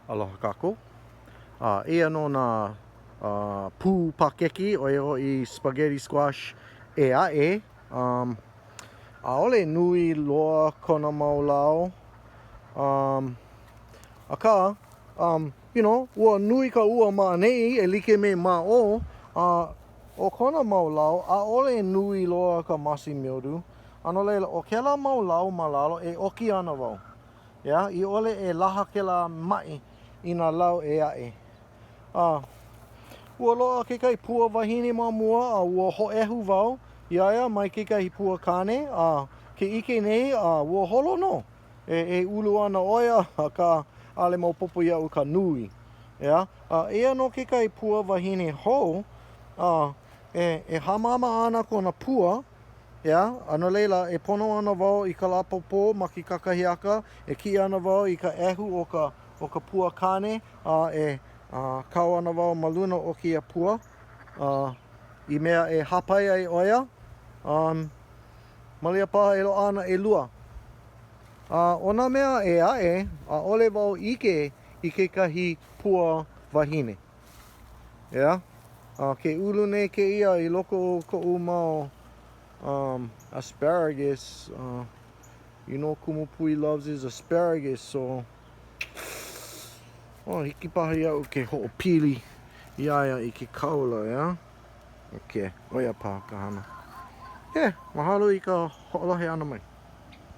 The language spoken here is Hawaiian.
Aloha kākou. Ia no nā pū pakeki o I spaghetti squash e aʻe. ʻAʻole nui loa kona mau lau. Akā, ua nui ka ua maʻaneʻi e like me maʻo. O kona mau lau, ʻaʻole nui loa ka masi mildew. A no leila, o kēlā mau lau ma lalo e oki ana wau. Yeah? I ole e laha kēlā maʻi I nā lau e aʻe. Ua loa kekahi pua wahine ma mua, ua hoʻehu wau iaia mai kekahi pua kane. Ke ʻike nei, ua holo no. E ulu ana ʻoia, ka ʻaʻole maopopo iaʻu ka nui. Yeah? Eia no kekahi pua wahine hou, e hamama ana kona pua. Yeah? A no leila, e pono ana wau I ka lapopo ma ke kakahiaka, e ki ana wau I ka ehu o ka pua kane, e kau ana wau ma luna o kia pua, I mea e hapai ai ʻoia, malia paha e loa ana e lua. O nā mea e aʻe, ʻaʻole wau ʻike I kekahi pua wahine. Yeah? Ke ulu nei kēia I loko o koʻu mau asparagus. You know Kumupui loves his asparagus, so hiki paha iaʻu ke hoʻopili iaia I ke kaula, yeah? Okay, oia paha ka hana. Mahalo I ka hoʻolohe ana mai.